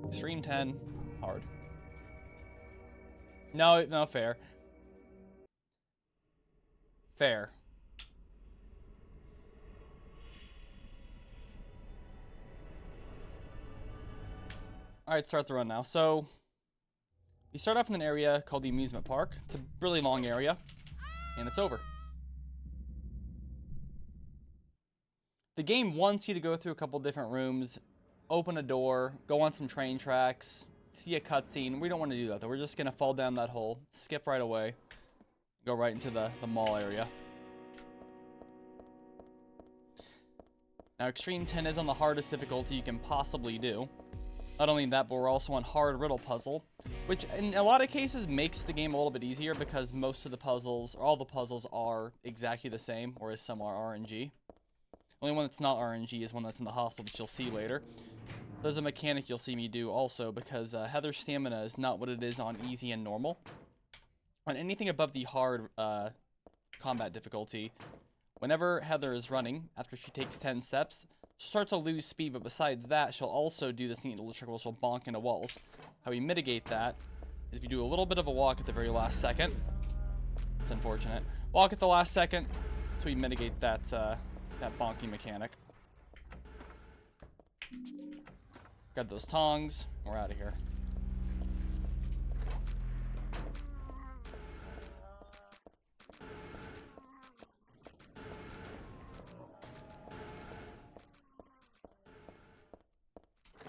Extreme 10, hard. No, no, fair. Fair. Alright, start the run now. So, we start off in an area called the amusement park. It's a really long area, and it's over. The game wants you to go through a couple different rooms, open a door, go on some train tracks, see a cutscene. We don't want to do that, though. We're just going to fall down that hole, skip right away, go right into the mall area. Now, Extreme 10 is on the hardest difficulty you can possibly do. Not only that, but we're also on hard riddle puzzle, which in a lot of cases makes the game a little bit easier because most of the puzzles, or all the puzzles, are exactly the same, whereas some are RNG. Only one that's not RNG is one that's in the hospital, which you'll see later. There's a mechanic you'll see me do also, because Heather's stamina is not what it is on easy and normal. On anything above the hard combat difficulty, whenever Heather is running, after she takes 10 steps, she'll start to lose speed, but besides that, she'll also do this neat little trick where she'll bonk into walls. How we mitigate that is we do a little bit of a walk at the very last second. It's unfortunate. Walk at the last second, so we mitigate that, that bonking mechanic. Grab those tongs, we're out of here.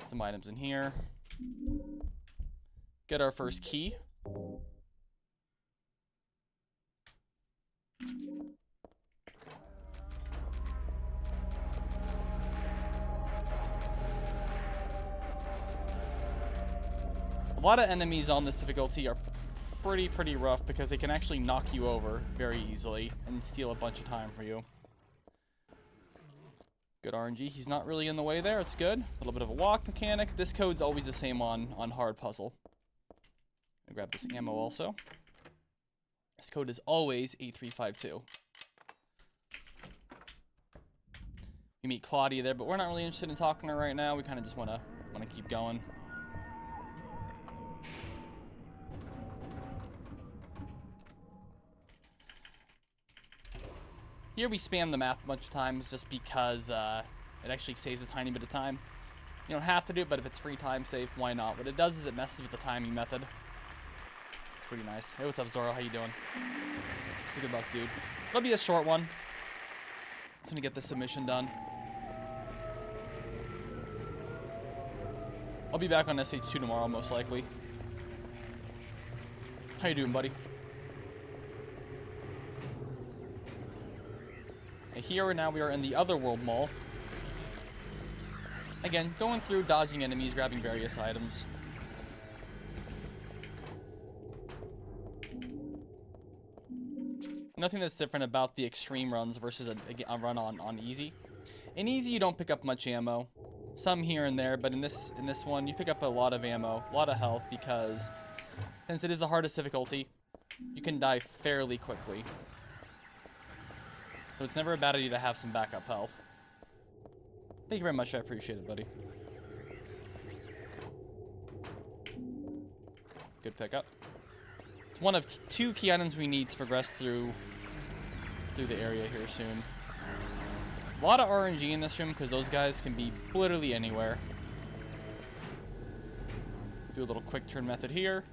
Some items in here. Get our first key. A lot of enemies on this difficulty are pretty rough because they can actually knock you over very easily and steal a bunch of time for you. Good RNG. He's not really in the way there. It's good. A little bit of a walk mechanic. This code's always the same on hard puzzle. I'll grab this ammo also. This code is always 8352. We meet Claudia there, but we're not really interested in talking to her right now. We kind of just want to keep going. Here we spam the map a bunch of times just because it actually saves a tiny bit of time. You don't have to do it, but if it's free time save, why not? What it does is it messes with the timing method. It's pretty nice. Hey, what's up, Zoro? How you doing? It's a good luck, dude. It'll be a short one. I'm gonna get this submission done. I'll be back on SH2 tomorrow, most likely. How you doing, buddy? Here now we are in the Otherworld Mall. Again, going through, dodging enemies, grabbing various items. Nothing that's different about the extreme runs versus a run on easy. In easy, you don't pick up much ammo. Some here and there, but in this one, you pick up a lot of ammo, a lot of health, because since it is the hardest difficulty, you can die fairly quickly. So it's never a bad idea to have some backup health. Thank you very much, I appreciate it, buddy. Good pickup. It's one of two key items we need to progress through the area here soon. A lot of RNG in this room because those guys can be literally anywhere. Do a little quick turn method here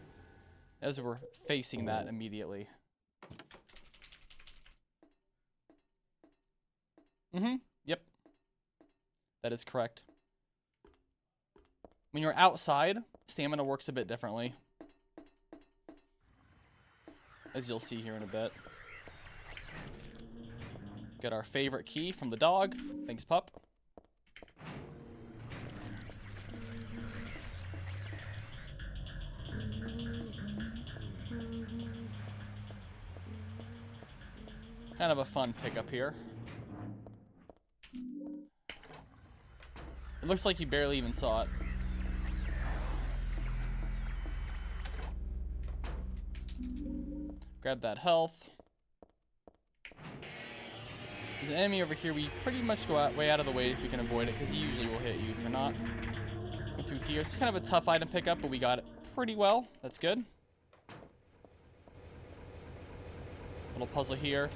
as we're facing that immediately. Yep. That is correct. When you're outside, stamina works a bit differently, as you'll see here in a bit. Get our favorite key from the dog. Thanks, pup. Kind of a fun pickup here. It looks like you barely even saw it. Grab that health. There's an enemy over here. We pretty much go way out of the way if we can avoid it, because he usually will hit you. If you're not, through here. It's kind of a tough item pickup, but we got it pretty well. That's good. Little puzzle here.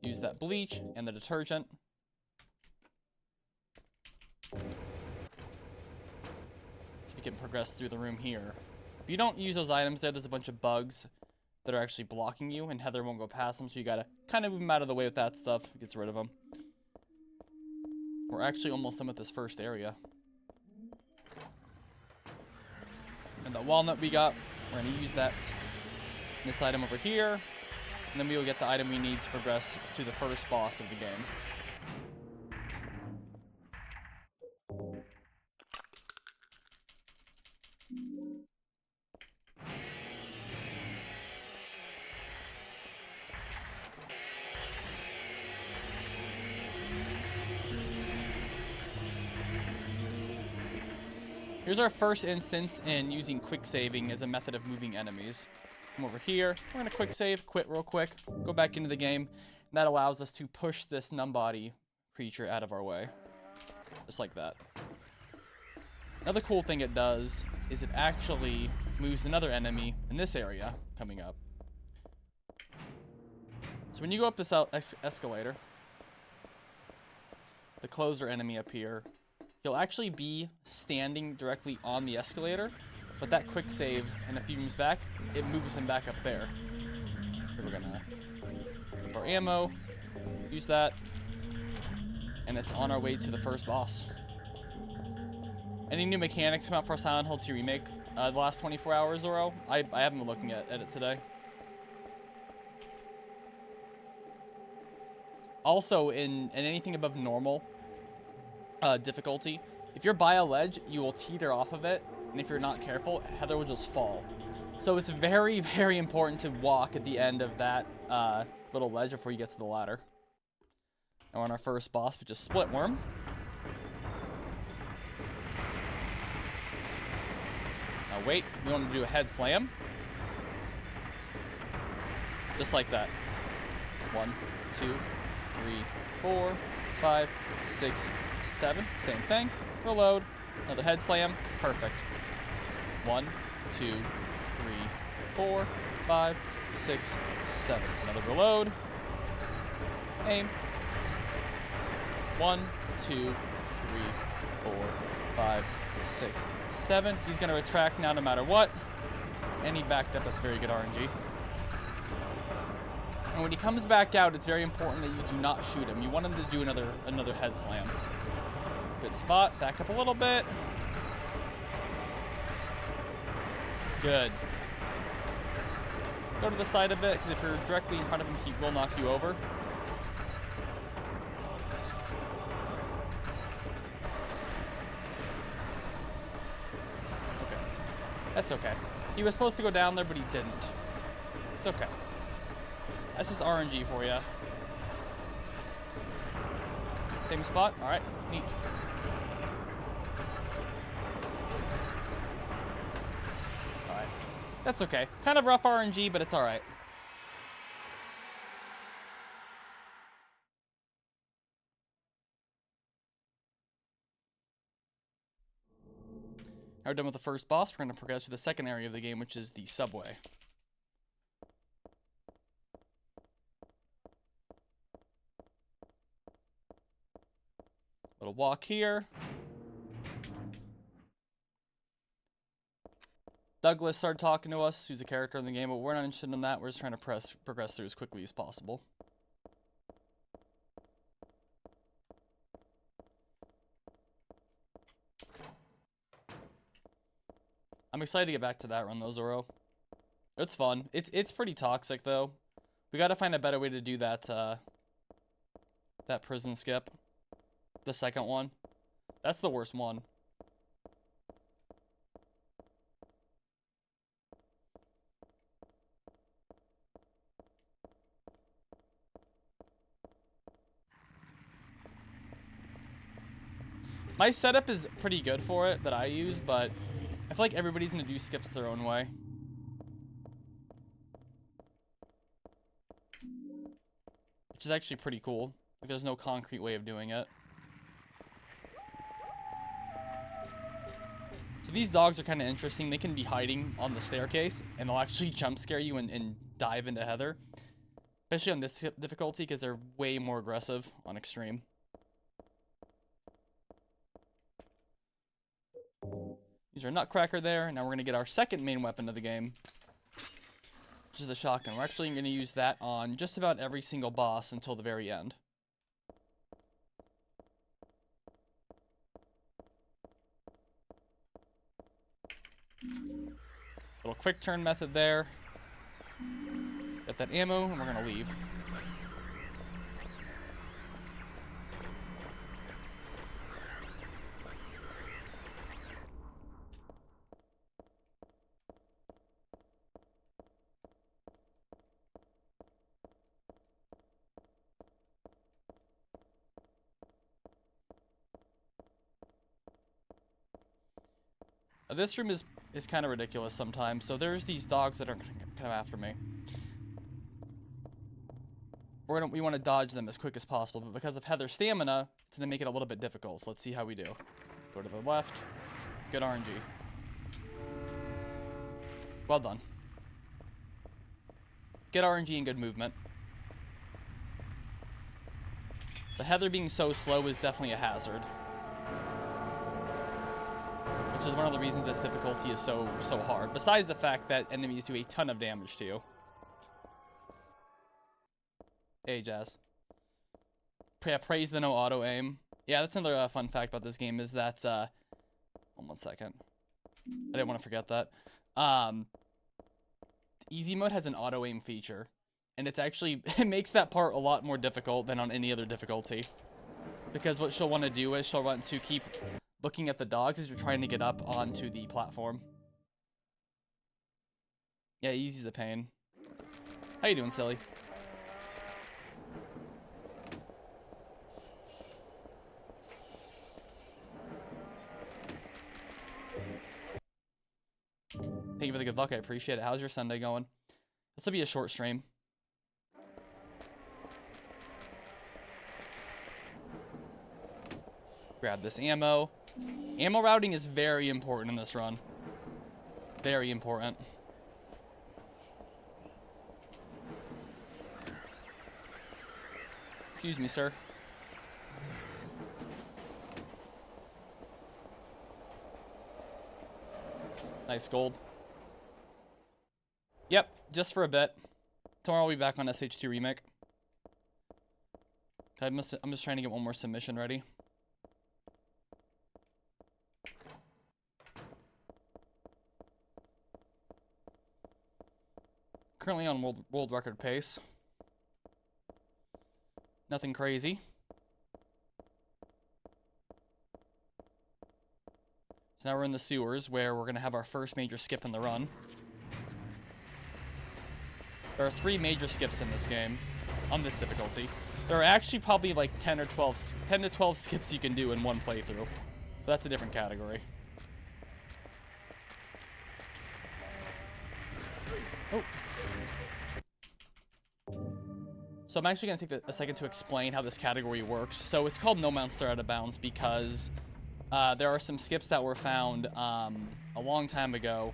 Use that bleach and the detergent. So we can progress through the room here. If you don't use those items there's a bunch of bugs that are actually blocking you, and Heather won't go past them, so you gotta kind of move them out of the way with that stuff. Gets rid of them. We're actually almost done with this first area. And the walnut we got, we're gonna use that this item over here, and then we will get the item we need to progress to the first boss of the game. Here's our first instance in using quick saving as a method of moving enemies. Come over here, we're gonna quick save, quit real quick, go back into the game, and that allows us to push this numbody creature out of our way. Just like that. Another cool thing it does is it actually moves another enemy in this area coming up. So when you go up this escalator, the closer enemy up here, he'll actually be standing directly on the escalator, but that quick save, and a few moves back, it moves him back up there. So we're gonna keep our ammo, use that, and it's on our way to the first boss. Any new mechanics come out for Silent Hill 2 Remake the last 24 hours, Zoro? I haven't been looking at it today. Also, in anything above normal difficulty, if you're by a ledge, you will teeter off of it, and if you're not careful, Heather will just fall. So it's very, very important to walk at the end of that little ledge before you get to the ladder. Now we're on our first boss, which is Split Worm. Now wait, we want to do a head slam. Just like that. 1, 2, 3, 4, 5, 6, 7. Same thing. Reload. Another head slam. Perfect. 1, 2, 3, 4, 5, 6, 7. Another reload. Aim. 1, 2, 3, 4, 5, 6, 7. He's going to retract now no matter what. And he backed up. That's very good RNG. And when he comes back out, it's very important that you do not shoot him. You want him to do another head slam. Good spot. Back up a little bit. Good. Go to the side a bit, because if you're directly in front of him, he will knock you over. Okay. That's okay. He was supposed to go down there, but he didn't. It's okay. That's just RNG for you. Same spot? Alright, neat. Alright. That's okay. Kind of rough RNG, but it's alright. Now we're done with the first boss. We're going to progress to the second area of the game, which is the subway. Little walk here. Douglas started talking to us, who's a character in the game, but we're not interested in that. We're just trying to progress through as quickly as possible. I'm excited to get back to that run though, Zoro. It's fun. It's pretty toxic though. We gotta find a better way to do that that prison skip. The second one. That's the worst one. My setup is pretty good for it that I use, but I feel like everybody's gonna do skips their own way. Which is actually pretty cool. Like, there's no concrete way of doing it. These dogs are kind of interesting. They can be hiding on the staircase, and they'll actually jump scare you and dive into Heather. Especially on this difficulty, because they're way more aggressive on extreme. Use our nutcracker there. Now we're going to get our second main weapon of the game, which is the shotgun. We're actually going to use that on just about every single boss until the very end. Little quick turn method there. Get that ammo, and we're going to leave. This room is kind of ridiculous sometimes. So there's these dogs that are kind of after me. We want to dodge them as quick as possible, but because of Heather's stamina, it's going to make it a little bit difficult. So let's see how we do. Go to the left. Good RNG. Well done. Good RNG and good movement. The Heather being so slow is definitely a hazard. Which is one of the reasons this difficulty is so hard. Besides the fact that enemies do a ton of damage to you. Hey, Jazz. Yeah, praise the no auto aim. Yeah, that's another fun fact about this game is that, one second. I didn't want to forget that. Easy mode has an auto aim feature. And it's actually, it makes that part a lot more difficult than on any other difficulty. Because what she'll want to do is she'll want to keep looking at the dogs as you're trying to get up onto the platform. Yeah, easy's a pain. How you doing, silly? Thank you for the good luck. I appreciate it. How's your Sunday going? This will be a short stream. Grab this ammo. Ammo routing is very important in this run. Very important. Excuse me, sir. Nice gold. Yep, just for a bit. Tomorrow I'll be back on SH2 Remake. I'm just trying to get one more submission ready. Currently on world record pace. Nothing crazy. So now we're in the sewers where we're going to have our first major skip in the run. There are 3 major skips in this game on this difficulty. There are actually probably like 10 to 12 skips you can do in one playthrough. But that's a different category. Oh. So I'm actually going to take a second to explain how this category works. So it's called No Monster Out of Bounds because there are some skips that were found a long time ago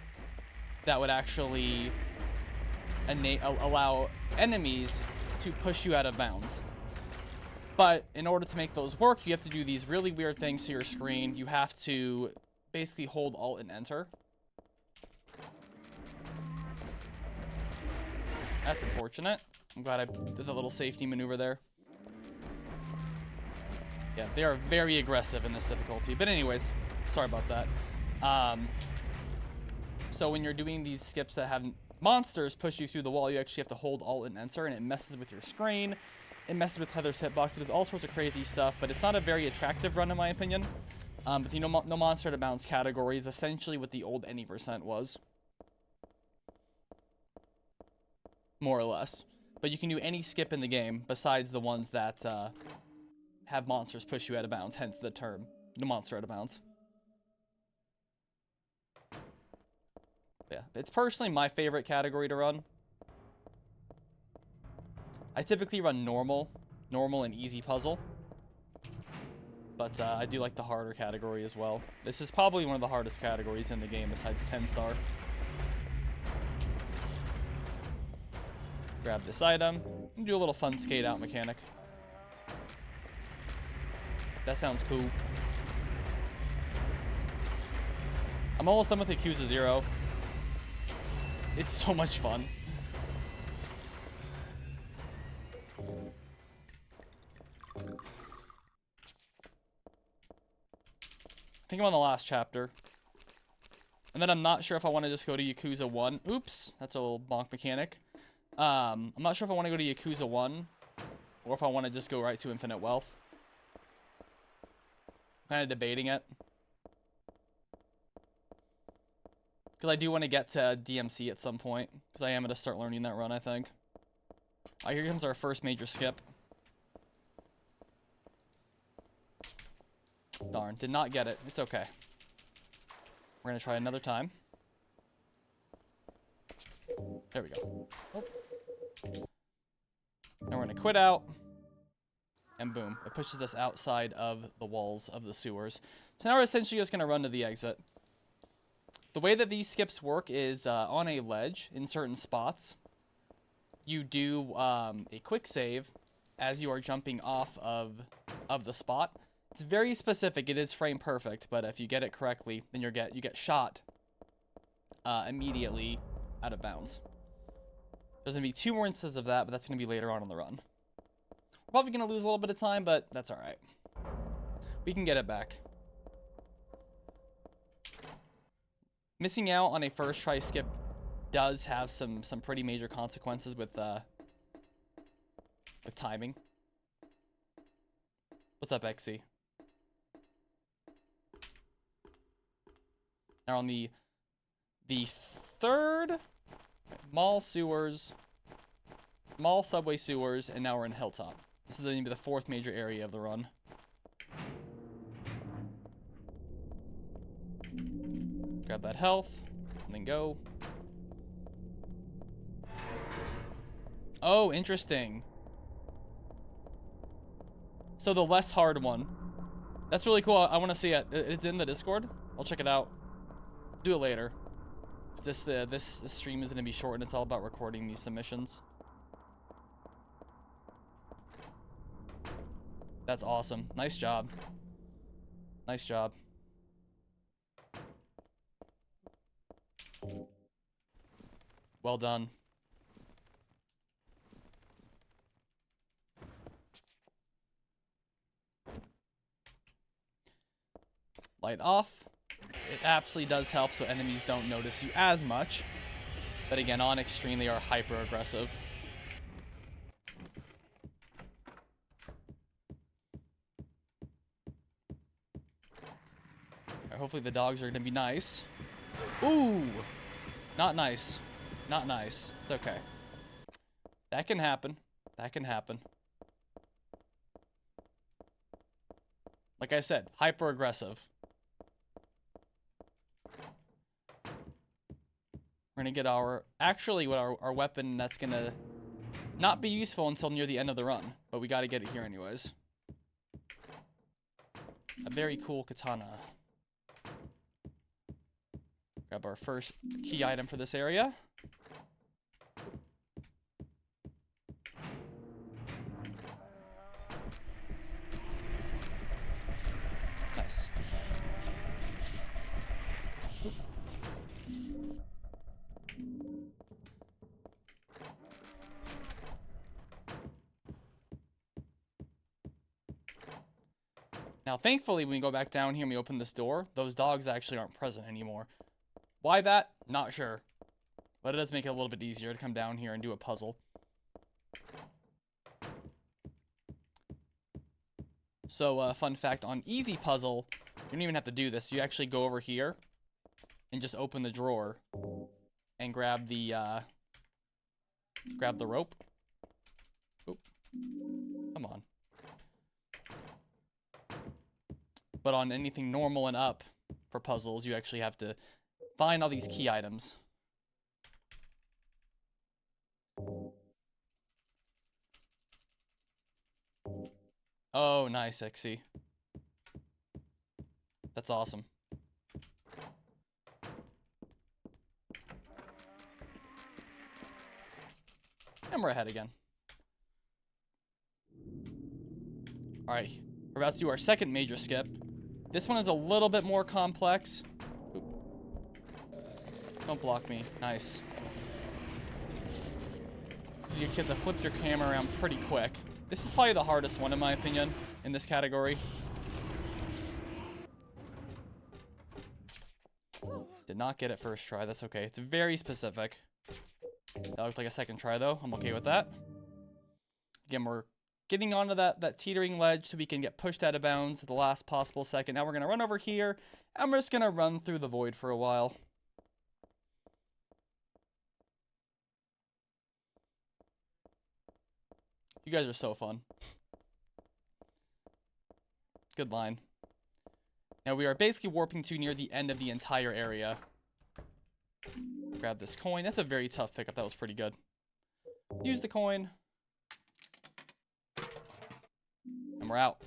that would actually allow enemies to push you out of bounds. But in order to make those work, you have to do these really weird things to your screen. You have to basically hold Alt and Enter. That's unfortunate. I'm glad I did the little safety maneuver there. Yeah, they are very aggressive in this difficulty. But anyways, sorry about that. So when you're doing these skips that have monsters push you through the wall, you actually have to hold Alt and Enter, and it messes with your screen. It messes with Heather's hitbox. It does all sorts of crazy stuff, but it's not a very attractive run in my opinion. But the No Monster Out of Bounds category is essentially what the old any % was. More or less. But you can do any skip in the game besides the ones that have monsters push you out of bounds, hence the term No Monster Out of Bounds. Yeah, it's personally my favorite category to run. I typically run normal and easy puzzle. but I do like the harder category as well. This is probably one of the hardest categories in the game besides 10-star. Grab this item and do a little fun skate out mechanic. That sounds cool. I'm almost done with Yakuza 0. It's so much fun. I think I'm on the last chapter. And then I'm not sure if I want to just go to Yakuza 1. Oops, that's a little bonk mechanic. I'm not sure if I want to go to Yakuza 1 or if I want to just go right to Infinite Wealth. I'm kind of debating it. Because I do want to get to DMC at some point. Because I am going to start learning that run, I think. Here comes our first major skip. Darn, did not get it. It's okay. We're going to try another time. There we go. Oh. And we're going to quit out. And boom. It pushes us outside of the walls of the sewers. So now we're essentially just going to run to the exit. The way that these skips work is on a ledge in certain spots. You do a quick save as you are jumping off of the spot. It's very specific. It is frame perfect, but if you get it correctly, then you get shot immediately out of bounds. There's going to be 2 more instances of that, but that's going to be later on in the run. We're probably going to lose a little bit of time, but that's all right. We can get it back. Missing out on a first try skip does have some pretty major consequences with timing. What's up, XC? Now on the third mall sewers, mall subway sewers, and now we're in Hilltop. This is going to be the 4th major area of the run. Grab that health, and then go. Oh, interesting. So the less hard one. That's really cool. I want to see it. It's in the Discord. I'll check it out. Do it later. This stream is going to be short, and it's all about recording these submissions. That's awesome. Nice job. Nice job. Well done. Light off. It absolutely does help so enemies don't notice you as much. But again, on extreme, they are hyper aggressive. Right, hopefully the dogs are going to be nice. Ooh! Not nice. Not nice. It's okay. That can happen. That can happen. Like I said, hyper aggressive. We're gonna get our our weapon that's gonna not be useful until near the end of the run, but we gotta get it here anyways. A very cool katana. Grab our first key item for this area. Nice. Now, thankfully, when we go back down here and we open this door, those dogs actually aren't present anymore. Why that? Not sure. But it does make it a little bit easier to come down here and do a puzzle. So, fun fact, on easy puzzle, you don't even have to do this. You actually go over here and just open the drawer and grab the rope. Oop. Come on. But on anything normal and up for puzzles, you actually have to find all these key items. Oh, nice, XC. That's awesome. And we're ahead again. Alright, we're about to do our second major skip. This one is a little bit more complex. Oop. Don't block me. Nice. You have to flip your camera around pretty quick. This is probably the hardest one, in my opinion, in this category. Did not get it first try. That's okay. It's very specific. That looked like a second try, though. I'm okay with that. Again, we're getting onto that teetering ledge so we can get pushed out of bounds at the last possible second. Now we're going to run over here, and we're just going to run through the void for a while. You guys are so fun. Good line. Now we are basically warping to near the end of the entire area. Grab this coin. That's a very tough pickup. That was pretty good. Use the coin. And we're out.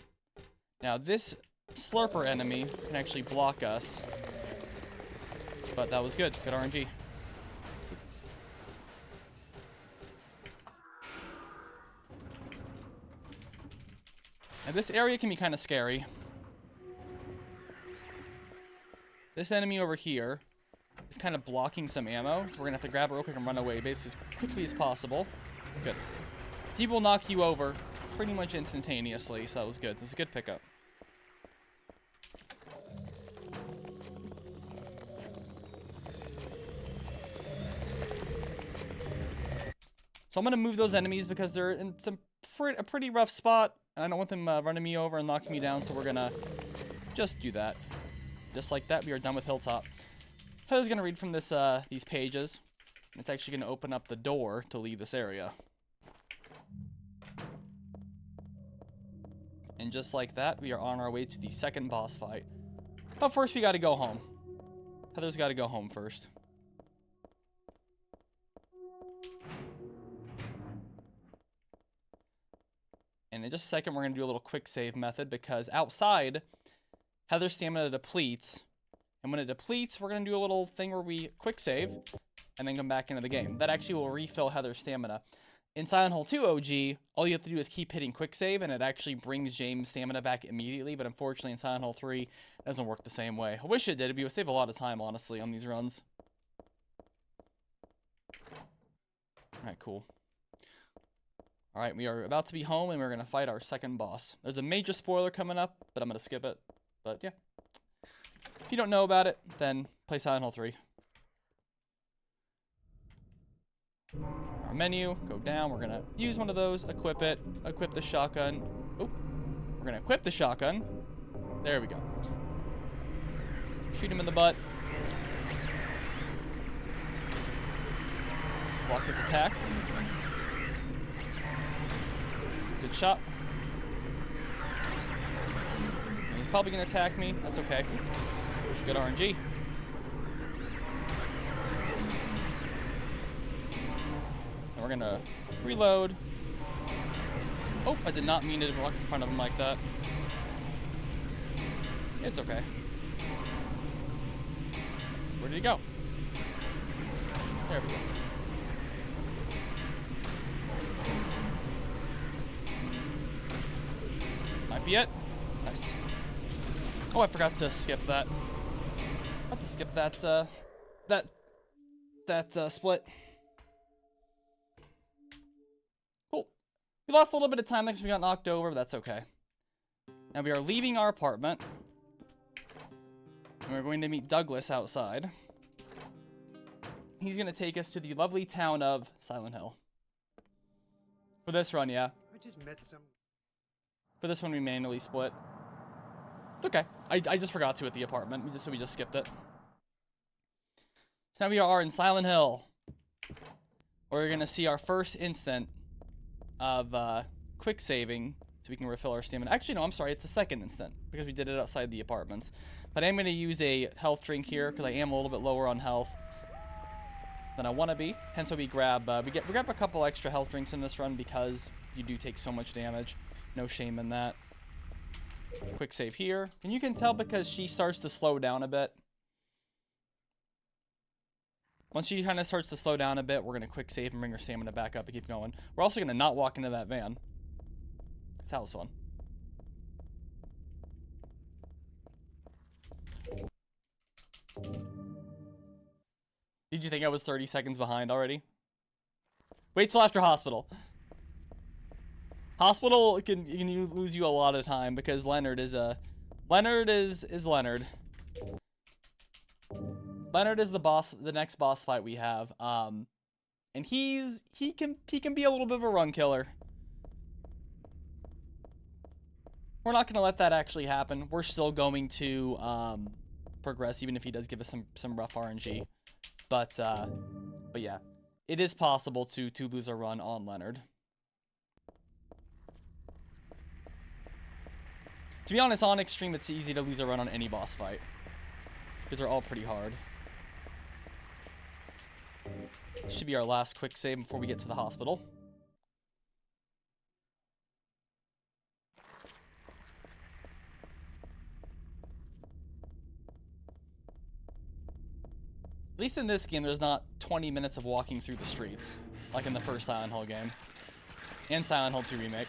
Now this slurper enemy can actually block us. But that was good. Good RNG. Now this area can be kind of scary. This enemy over here is kind of blocking some ammo, so we're gonna have to grab it real quick and run away basically as quickly as possible. Good. Because he will knock you over pretty much instantaneously, so that was good. That was a good pickup. So I'm gonna move those enemies because they're in a pretty rough spot. I don't want them running me over and knocking me down, so we're gonna just do that. Just like that, we are done with Hilltop. Heather's gonna read from this these pages. It's actually gonna open up the door to leave this area. And just like that, we are on our way to the second boss fight. But first, we gotta go home. Heather's gotta go home first. And in just a second, we're going to do a little quick save method because outside, Heather's stamina depletes. And when it depletes, we're going to do a little thing where we quick save and then come back into the game. That actually will refill Heather's stamina. In Silent Hill 2 OG, all you have to do is keep hitting quick save and it actually brings James' stamina back immediately. But unfortunately, in Silent Hill 3, it doesn't work the same way. I wish it did. It would save a lot of time, honestly, on these runs. Alright, cool. Alright, we are about to be home, and we're going to fight our second boss. There's a major spoiler coming up, but I'm going to skip it. But, yeah. If you don't know about it, then play Silent Hill 3. Our menu, go down. We're going to use one of those, equip it, equip the shotgun. Oh, we're going to equip the shotgun. There we go. Shoot him in the butt. Block his attack. Good shot. And he's probably going to attack me. That's okay. Good RNG. And we're going to reload. Oh, I did not mean to walk in front of him like that. It's okay. Where did he go? There we go. Might be it. Nice. Oh, I forgot to skip that. I have to skip that, split. Cool. We lost a little bit of time because we got knocked over, but that's okay. Now we are leaving our apartment. And we're going to meet Douglas outside. He's going to take us to the lovely town of Silent Hill. For this run, yeah. I just met some... For this one, we manually split. It's okay. I just forgot to at the apartment. So we just skipped it. So now we are in Silent Hill. Where we're going to see our first instant of quick saving so we can refill our stamina. Actually, no, I'm sorry. It's the second instant because we did it outside the apartments. But I'm going to use a health drink here because I am a little bit lower on health than I want to be. Hence why we grab a couple extra health drinks in this run because you do take so much damage. No shame in that. Quick save here. And you can tell because she starts to slow down a bit. Once she kind of starts to slow down a bit, we're going to quick save and bring her stamina back up and keep going. We're also going to not walk into that van. Because that was fun. Did you think I was 30 seconds behind already? Wait till after hospital. Hospital can lose you a lot of time because Leonard is Leonard is Leonard. Leonard is the boss, the next boss fight we have. And he can be a little bit of a run killer. We're not going to let that actually happen. We're still going to progress even if he does give us some rough RNG. But yeah, it is possible to lose a run on Leonard. To be honest, on Extreme, it's easy to lose a run on any boss fight. Because they're all pretty hard. This should be our last quick save before we get to the hospital. At least in this game, there's not 20 minutes of walking through the streets. Like in the first Silent Hill game. And Silent Hill 2 Remake.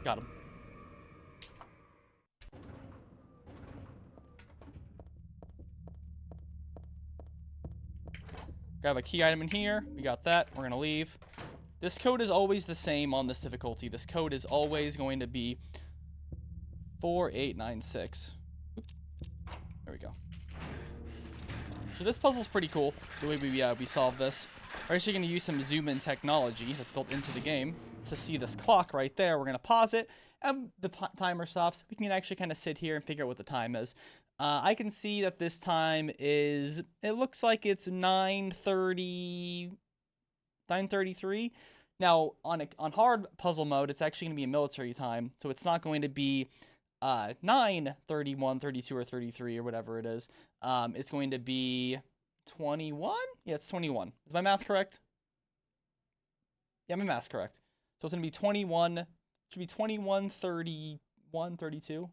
Got him. Grab a key item in here. We got that. We're going to leave. This code is always the same on this difficulty. This code is always going to be 4896. There we go. So this puzzle's pretty cool, the way we solve this. We're actually going to use some zoom-in technology that's built into the game to see this clock right there. We're going to pause it, and the timer stops. We can actually kind of sit here and figure out what the time is. I can see that this time is, it looks like it's 9:33. Now, on hard puzzle mode, it's actually going to be a military time, so it's not going to be 9:31, 32, or 33, or whatever it is. It's going to be 21? Yeah, it's 21. Is my math correct? Yeah, my math's correct. So it's going to be 21, should be 21, 31, 32.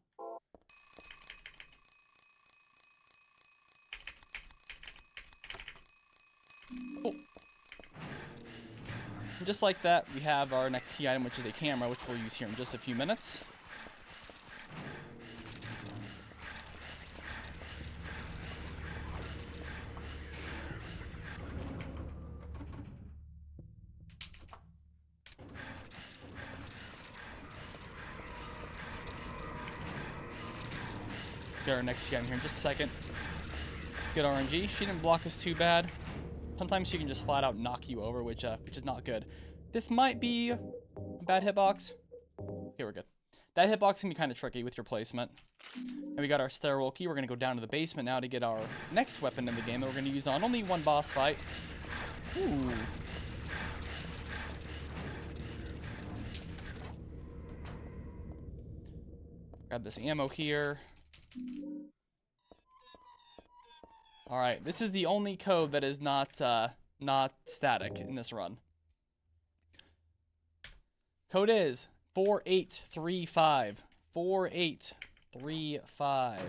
Cool. And just like that, we have our next key item, which is a camera, which we'll use here in just a few minutes. Get our next key item here in just a second. Good RNG. She didn't block us too bad. Sometimes she can just flat out knock you over, which is not good. This might be a bad hitbox. Okay, we're good. That hitbox can be kind of tricky with your placement. And we got our stairwell key. We're going to go down to the basement now to get our next weapon in the game that we're going to use on only one boss fight. Ooh. Grab this ammo here. Alright, this is the only code that is not static in this run. Code is 4835. 4835.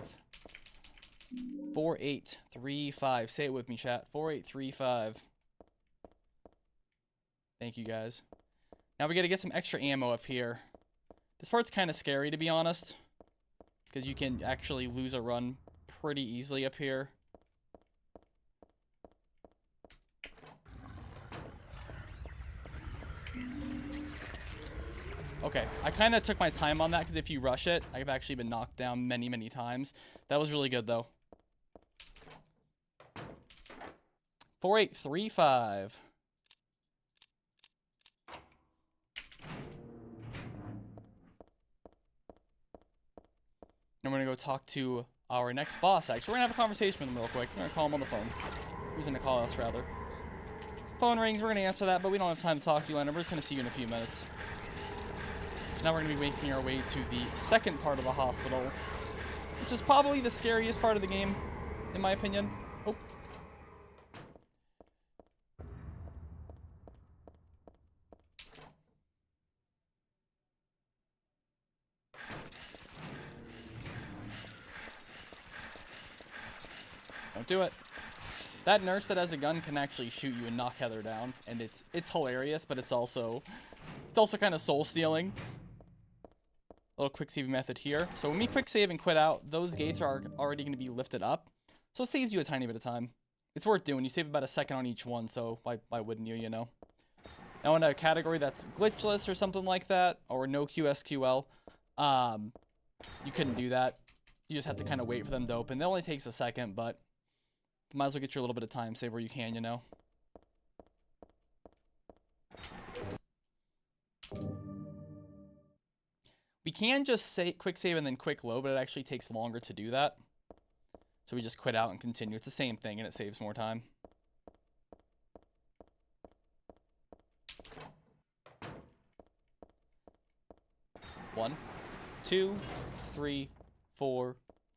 4835. Say it with me, chat. 4835. Thank you, guys. Now we gotta get some extra ammo up here. This part's kind of scary, to be honest. Because you can actually lose a run pretty easily up here. Okay, I kind of took my time on that because if you rush it, I've actually been knocked down many, many times. That was really good, though. 4835. And we're going to go talk to our next boss, actually. We're going to have a conversation with him real quick. We're going to call him on the phone. He's going to call us, rather. Phone rings. We're going to answer that, but we don't have time to talk to you, Leonard. We're just going to see you in a few minutes. So now we're going to be making our way to the second part of the hospital, which is probably the scariest part of the game, in my opinion. Oh. Don't do it. That nurse that has a gun can actually shoot you and knock Heather down, and it's hilarious, but it's also kind of soul stealing. A little quick saving method here. So when we quick save and quit out, those gates are already going to be lifted up, so it saves you a tiny bit of time. It's worth doing. You save about a second on each one, so why wouldn't you? You know. Now in a category that's glitchless or something like that, or no QSQL, you couldn't do that. You just have to kind of wait for them to open. It only takes a second, but might as well get you a little bit of time save where you can, you know. We can just say quick save and then quick load, but it actually takes longer to do that. So we just quit out and continue. It's the same thing, and it saves more time. One, 2, 3, 4,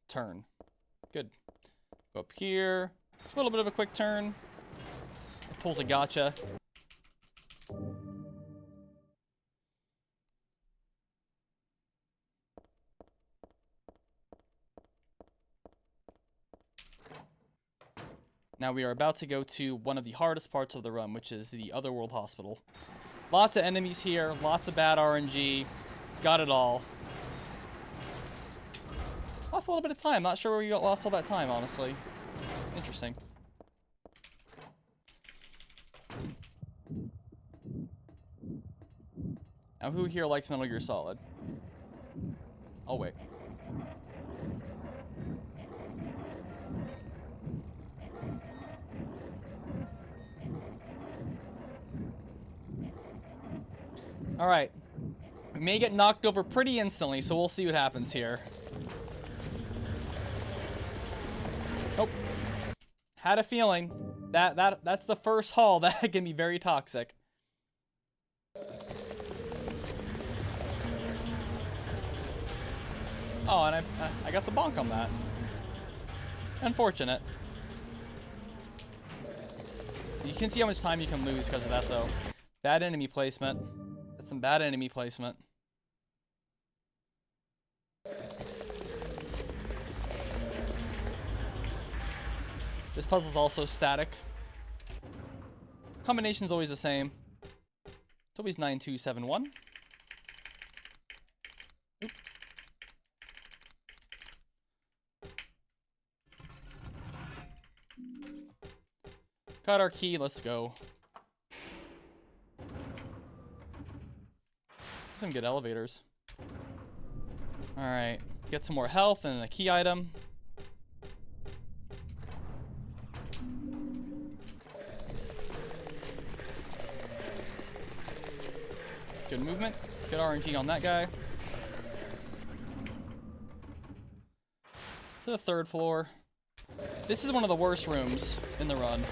turn. Good. Go up here. A little bit of a quick turn. It pulls a gotcha. Now we are about to go to one of the hardest parts of the run, which is the Otherworld Hospital. Lots of enemies here, lots of bad RNG. It's got it all. Lost a little bit of time. Not sure where we lost all that time, honestly. Interesting. Now, who here likes Metal Gear Solid? I'll wait. Alright. We may get knocked over pretty instantly, so we'll see what happens here. Nope. Had a feeling. That's the first haul that can be very toxic. Oh, and I got the bonk on that. Unfortunate. You can see how much time you can lose because of that, though. Bad enemy placement. That's some bad enemy placement. This puzzle's also static. Combination's always the same. It's always 9271. Oop. Got our key, let's go. Some good elevators. Alright, get some more health and a key item. Good movement. Good RNG on that guy. To the third floor. This is one of the worst rooms in the run.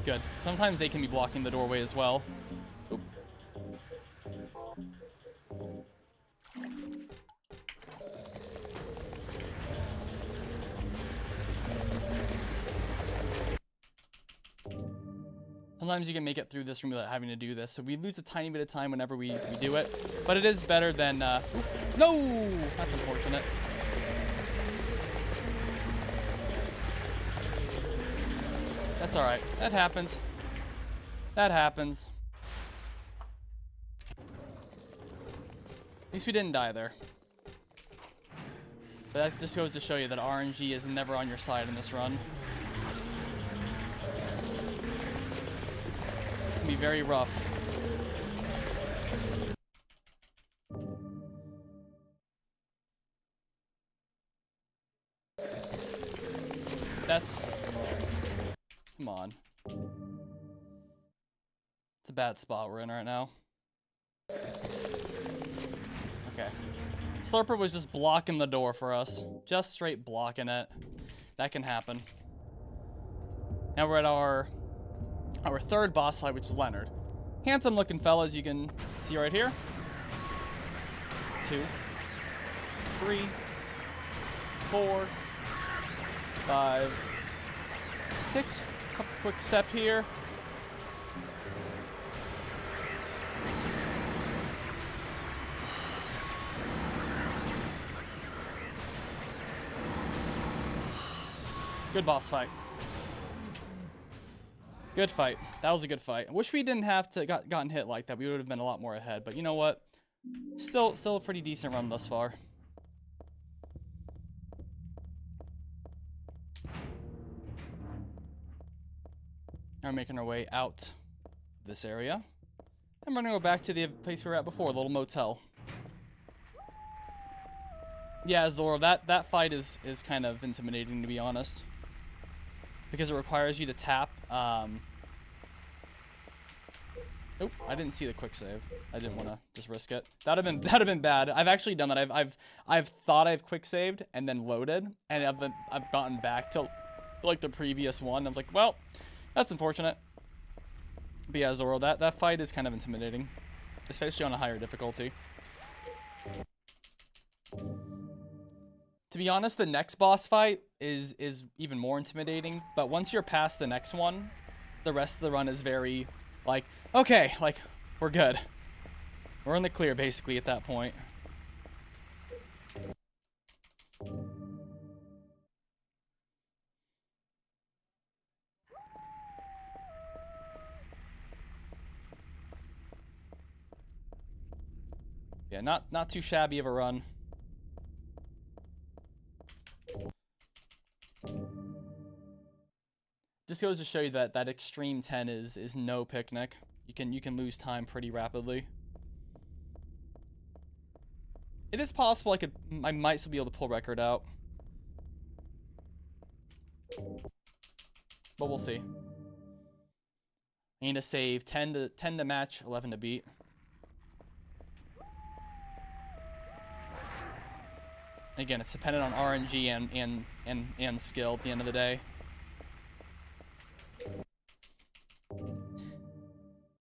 Good. Sometimes they can be blocking the doorway as well. Oop. Sometimes you can make it through this room without having to do this, so we lose a tiny bit of time whenever we do it. But it is better than... No! That's unfortunate. That's alright. That happens. That happens. At least we didn't die there. But that just goes to show you that RNG is never on your side in this run. It can be very rough. That's... Come on. It's a bad spot we're in right now. Okay. Slurper was just blocking the door for us. Just straight blocking it. That can happen. Now we're at our third boss fight, which is Leonard. Handsome looking fella, as you can see right here. 2, 3, 4, 5, 6. Couple quick step here. Good boss fight. Good fight. That was a good fight. I wish we didn't have to gotten hit like that. We would have been a lot more ahead. But you know what? Still a pretty decent run thus far. Now we're making our way out this area. And we're gonna go back to the place we were at before, the little motel. Yeah, Zoro, that fight is kind of intimidating, to be honest. Because it requires you to tap, Nope, I didn't see the quick save. I didn't want to just risk it. That'd have been bad. I've actually done that. I've thought I've quick saved and then loaded, and I've gotten back to like the previous one. I was like, well, that's unfortunate. But yeah, Zoro, that fight is kind of intimidating, especially on a higher difficulty. To be honest, the next boss fight is even more intimidating, but once you're past the next one, the rest of the run is very, like, okay, like, we're good. We're in the clear, basically, at that point. Yeah, not too shabby of a run. Just goes to show you that Extreme 10 is no picnic. You can lose time pretty rapidly. It is possible I might still be able to pull record out. But we'll see. I need to save 10 to match, 11 to beat. Again, it's dependent on RNG and skill at the end of the day.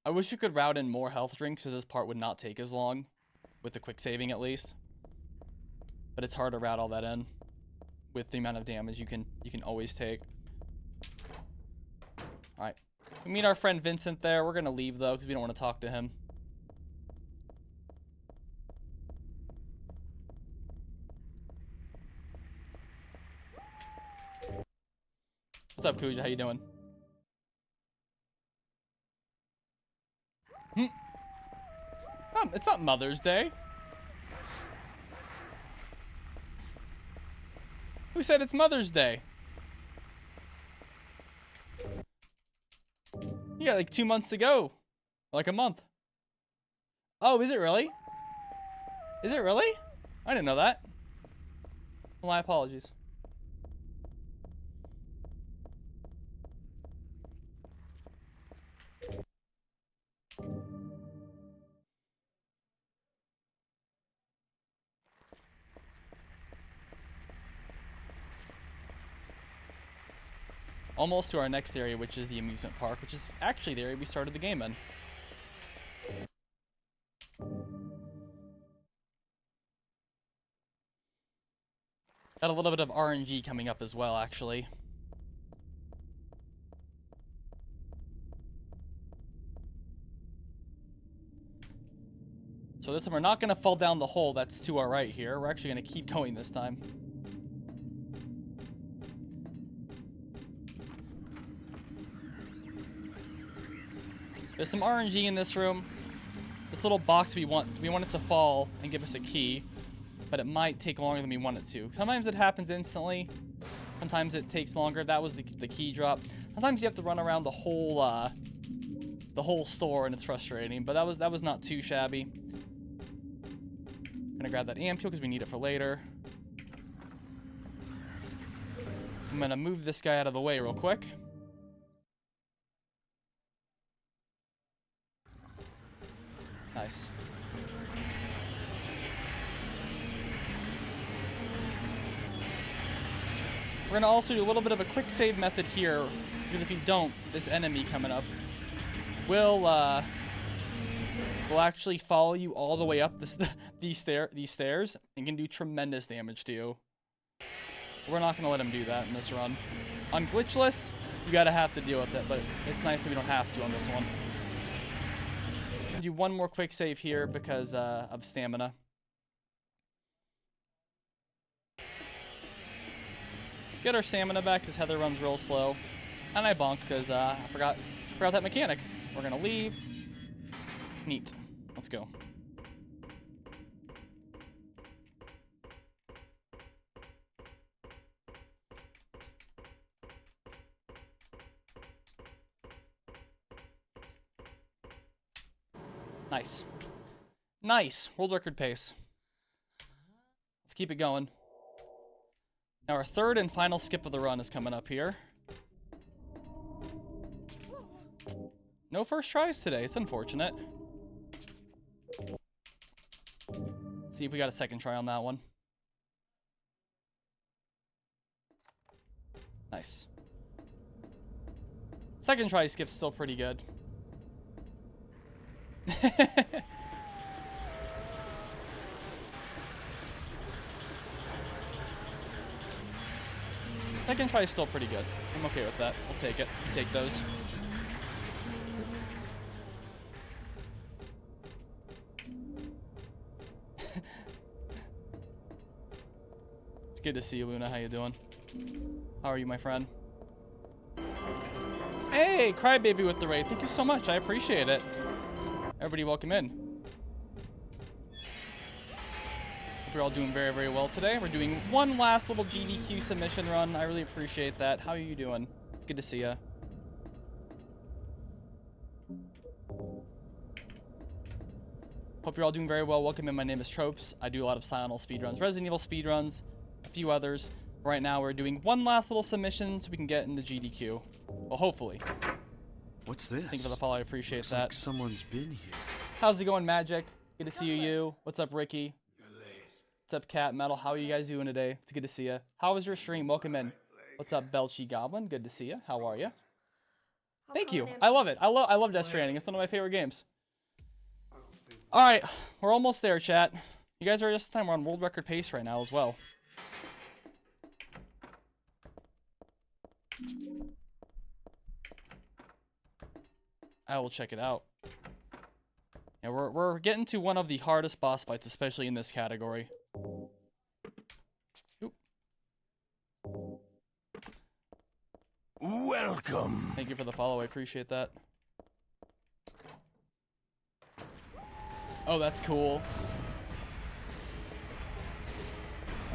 I wish you could route in more health drinks, because this part would not take as long, with the quick saving at least. But it's hard to route all that in with the amount of damage you can always take. All right, we meet our friend Vincent there. We're gonna leave though, because we don't want to talk to him. What's up, Kuja? How you doing? It's not Mother's Day. Who said it's Mother's Day? Yeah, like 2 months to go. Like a month. Oh, is it really? Is it really? I didn't know that. Well, my apologies. Almost to our next area, which is the amusement park, which is actually the area we started the game in. Got a little bit of RNG coming up as well, actually. So this time we're not going to fall down the hole that's to our right here. We're actually going to keep going this time. There's some RNG in this room. This little box we want it to fall and give us a key, but it might take longer than we want it to. Sometimes it happens instantly. Sometimes it takes longer. That was the key drop. Sometimes you have to run around the whole store, and it's frustrating. But that was not too shabby. I'm gonna grab that ampule because we need it for later. I'm gonna move this guy out of the way real quick. Nice. We're gonna also do a little bit of a quick save method here, because if you don't, this enemy coming up will actually follow you all the way up these stairs and can do tremendous damage to you. We're not gonna let him do that in this run. On glitchless, you gotta have to deal with it, but it's nice that we don't have to on this one. Do one more quick save here because of stamina. Get our stamina back because Heather runs real slow. And I bonked because I forgot that mechanic. We're going to leave. Neat. Let's go. Nice. Nice. World record pace. Let's keep it going. Now our third and final skip of the run is coming up here. No first tries today. It's unfortunate. Let's see if we got a second try on that one. Nice. Second try skip's still pretty good. Second try is still pretty good. I'm okay with that. I'll take it. Take those. Good to see you, Luna. How you doing? How are you, my friend? Hey, Crybaby with the raid. Thank you so much. I appreciate it. Everybody welcome in. Hope you're all doing very, very well today. We're doing one last little GDQ submission run. I really appreciate that. How are you doing? Good to see ya. Hope you're all doing very well. Welcome in. My name is Tropes. I do a lot of Silent Hill speedruns, Resident Evil speedruns, a few others. Right now, we're doing one last little submission so we can get into GDQ. Well, hopefully. What's this? Thank you for the follow. I appreciate Looks that. like someone's been here. How's it going, Magic? Good to see you. What's up, Ricky? You're late. What's up, Cat Metal? How are you guys doing today? It's good to see you. How was your stream? Welcome in. What's up, Belchy Goblin? Good to see you. How are you? Thank you. I love it. I love Death Stranding. It's one of my favorite games. All right, we're almost there, chat. You guys are just in time. We're on world record pace right now as well. I will check it out. Yeah, we're getting to one of the hardest boss fights, especially in this category. Oop. Welcome. Thank you for the follow. I appreciate that. Oh, that's cool.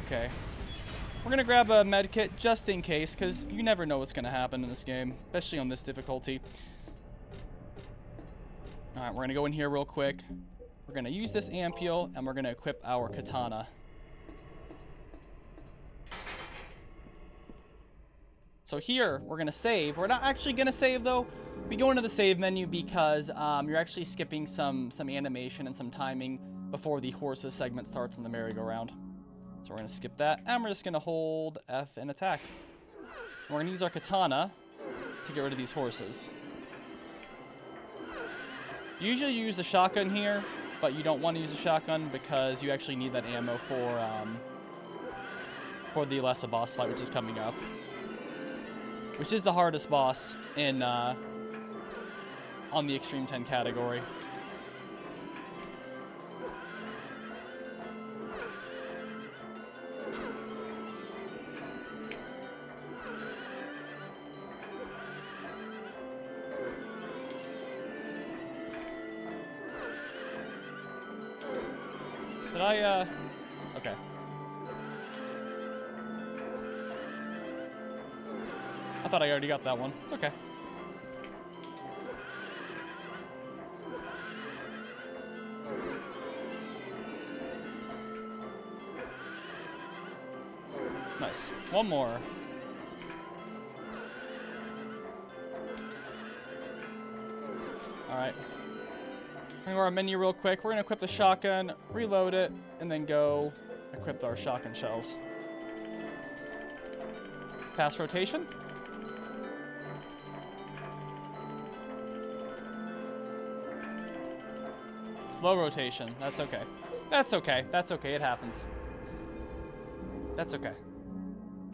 Okay. We're gonna grab a med kit just in case, because you never know what's gonna happen in this game, especially on this difficulty. Alright, we're gonna go in here real quick. We're gonna use this ampule, and we're gonna equip our katana. So here, we're gonna save. We're not actually gonna save, though. We go into the save menu because you're actually skipping some animation and some timing before the horses segment starts on the merry-go-round. So we're gonna skip that, and we're just gonna hold F and attack. We're gonna use our katana to get rid of these horses. Usually you use a shotgun here, but you don't want to use a shotgun because you actually need that ammo for the Alessa boss fight, which is coming up. Which is the hardest boss in on the Extreme 10 category. Did I, okay. I thought I already got that one. It's okay. Nice. One more. Alright. Go to our menu real quick. We're going to equip the shotgun, reload it, and then go equip our shotgun shells. Pass rotation. Slow rotation. That's okay. That's okay. That's okay. It happens. That's okay.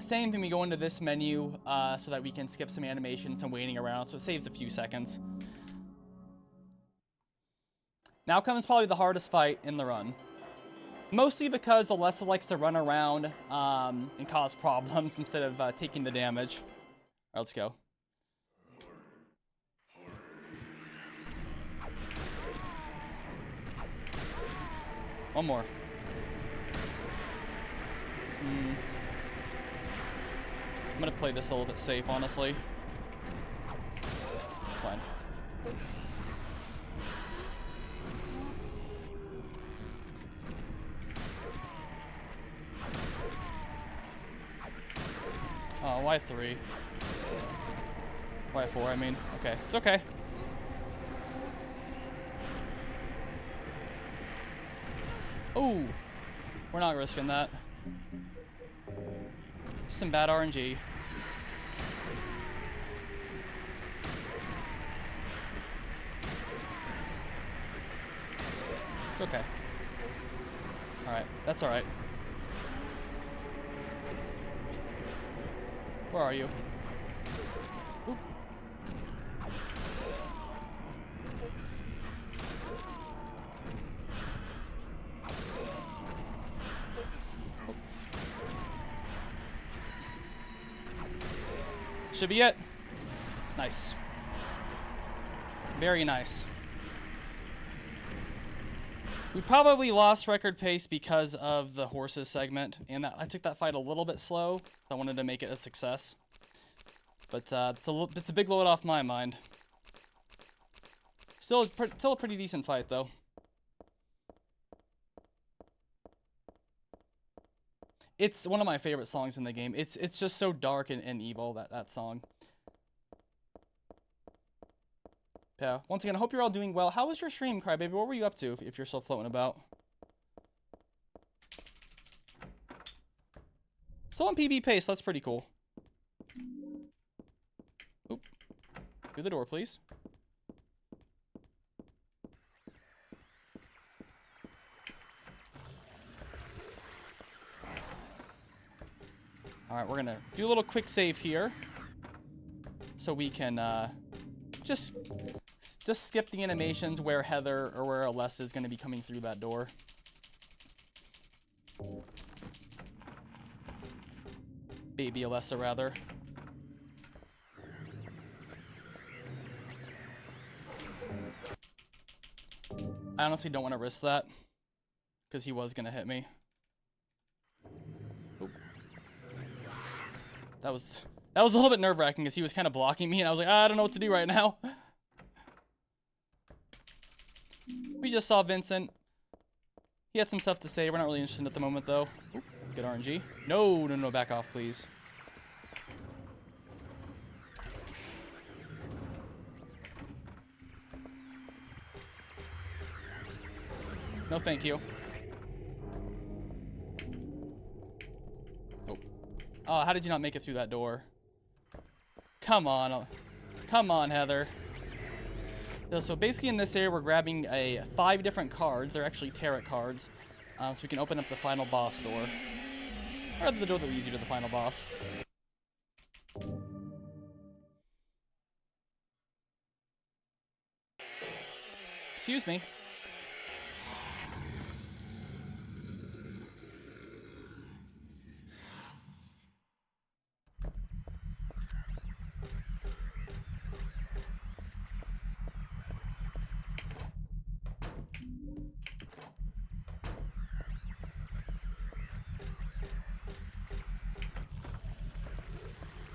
Same thing, we go into this menu so that we can skip some animation, some waiting around, so it saves a few seconds. Now comes probably the hardest fight in the run. Mostly because Alessa likes to run around and cause problems instead of taking the damage. All right, let's go. One more. I'm gonna play this a little bit safe, honestly. It's fine. Oh, why 3? Why 4, I mean. Okay, it's okay. Oh, we're not risking that. Some bad RNG. It's okay. Alright, that's alright. Where are you? Oop. Should be it. Nice. Very nice. We probably lost record pace because of the horses segment, and I took that fight a little bit slow. I wanted to make it a success. But it's a big load off my mind. Still a pretty decent fight, though. It's one of my favorite songs in the game. It's just so dark and evil, that song. Yeah, once again, I hope you're all doing well. How was your stream, Crybaby? What were you up to if you're still floating about? Still on PB pace, that's pretty cool. Oop. Through the door, please. Alright, we're gonna do a little quick save here. So we can, just skip the animations where Heather or where Alessa is going to be coming through that door. Baby Alessa, rather. I honestly don't want to risk that, because he was going to hit me. Oop. That was a little bit nerve-wracking, because he was kind of blocking me, and I was like, I don't know what to do right now. We just saw Vincent. He had some stuff to say. We're not really interested at the moment, though. Oop, good RNG. No, no, no, back off, please. No, thank you. Oh. Oh, how did you not make it through that door? Come on. Come on, Heather. So basically in this area, we're grabbing 5 different cards. They're actually tarot cards. So we can open up the final boss door. Or the door that leads you to the final boss. Excuse me.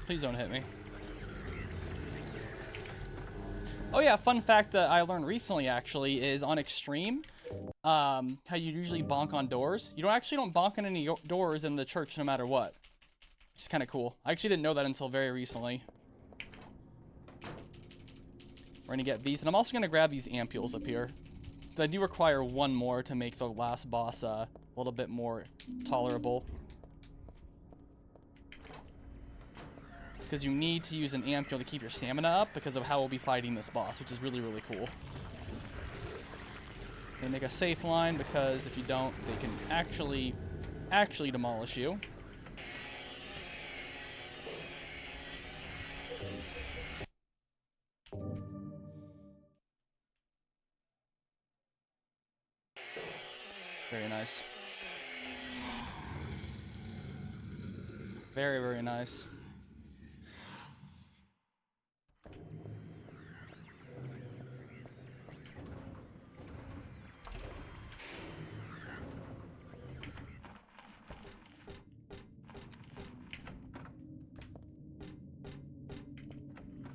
Please don't hit me. Oh yeah, fun fact I learned recently actually is on Extreme, how you usually bonk on doors. You don't bonk on any doors in the church no matter what. Which is kind of cool. I actually didn't know that until very recently. We're gonna get these, and I'm also gonna grab these ampules up here. I do require 1 more to make the last boss a little bit more tolerable. Because you need to use an ampule to keep your stamina up because of how we'll be fighting this boss, which is really, really cool. I'm gonna make a safe line because if you don't, they can actually demolish you. Very nice. Very, very nice.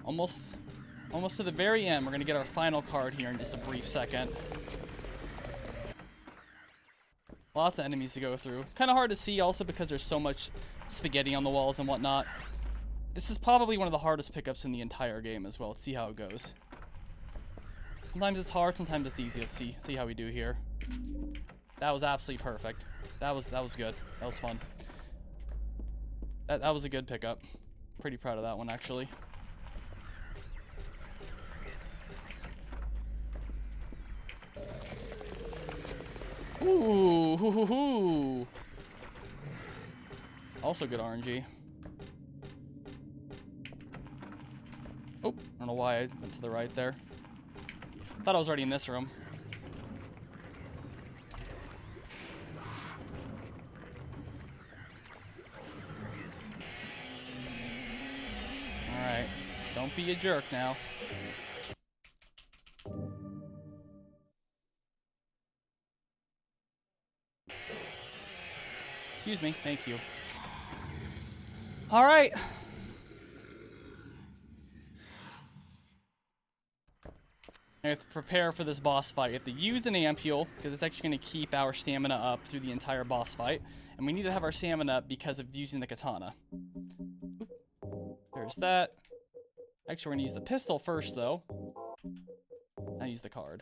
Almost to the very end. We're going to get our final card here in just a brief second. Lots of enemies to go through. It's kind of hard to see also because there's so much spaghetti on the walls and whatnot. This is probably one of the hardest pickups in the entire game as well. Let's see how it goes. Sometimes it's hard, sometimes it's easy. Let's see how we do here. That was absolutely perfect. That was good. That was fun. That was a good pickup. Pretty proud of that one, actually. Ooh, hoo, hoo, hoo. Also good RNG. Oh, I don't know why I went to the right there. Thought I was already in this room. Alright. Don't be a jerk now. Excuse me. Thank you. Alright. We have to prepare for this boss fight. We have to use an ampule because it's actually going to keep our stamina up through the entire boss fight. And we need to have our stamina up because of using the katana. There's that. Actually, we're going to use the pistol first, though. I'll use the card.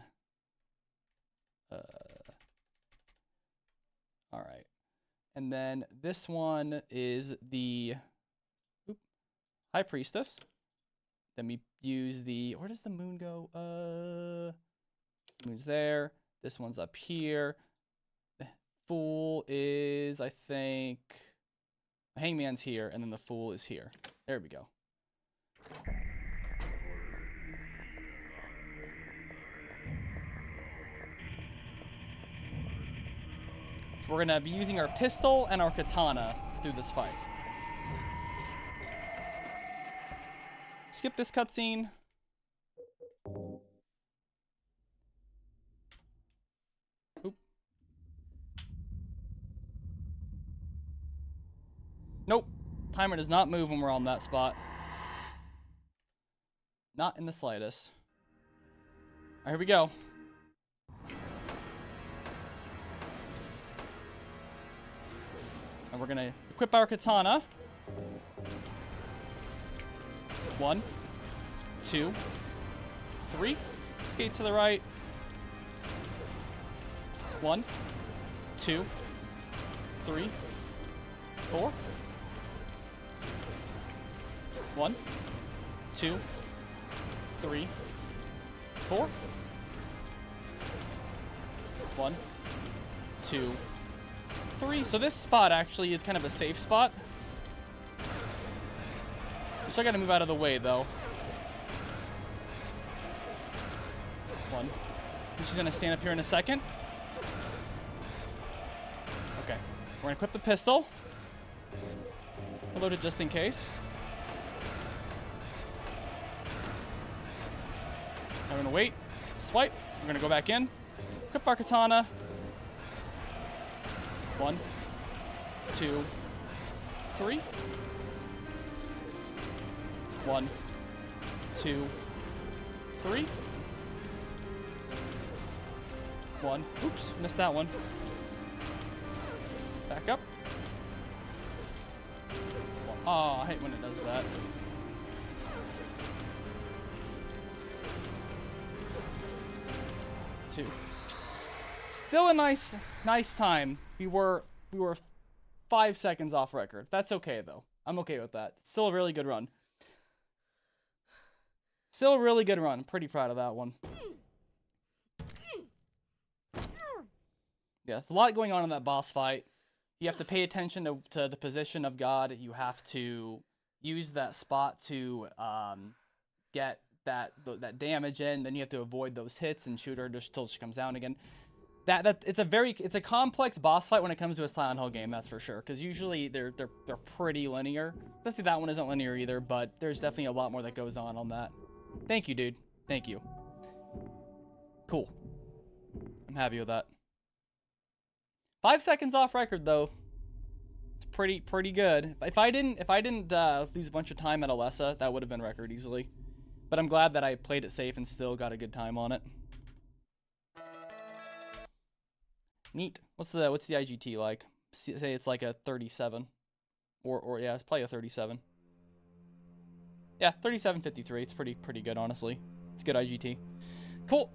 Alright. And then this one is the High Priestess. Then we use the... Where does the moon go? The moon's there. This one's up here. The Fool is, I think... Hangman's here, and then the Fool is here. There we go. So we're going to be using our pistol and our katana through this fight. Skip this cutscene. Oop. Nope. Timer does not move when we're on that spot. Not in the slightest. All right, here we go. And we're going to equip our katana. 1, 2, 3. Skate to the right. 1, 2, 3, 4. 1, 2, 3, 4. 1, 2, 3. So this spot actually is kind of a safe spot. Still gotta move out of the way, though. 1. She's gonna stand up here in a second. Okay. We're gonna equip the pistol. Load it just in case. I'm gonna wait. Swipe. We're gonna go back in. Equip our katana. 1, 2, 3. 1, 2, 3. 1. Oops, missed that one. Back up. Oh, I hate when it does that. 2. Still a nice time. We were 5 seconds off record. That's okay though. I'm okay with that. Still a really good run. Still a really good run. Pretty proud of that one. Yeah, there's a lot going on in that boss fight. You have to pay attention to the position of God. You have to use that spot to get that damage in. Then you have to avoid those hits and shoot her just till she comes down again. it's a complex boss fight when it comes to a Silent Hill game, that's for sure. Because usually they're pretty linear. Especially that one isn't linear either, but there's definitely a lot more that goes on that. Thank you, dude. Thank you. Cool. I'm happy with that. 5 seconds off record though. It's pretty good. If I didn't lose a bunch of time at Alessa, that would have been record easily. But I'm glad that I played it safe and still got a good time on it. Neat. What's the IGT like? Say it's like a 37. Or yeah, it's probably a 37. Yeah, 37.53. It's pretty good, honestly. It's good IGT. Cool.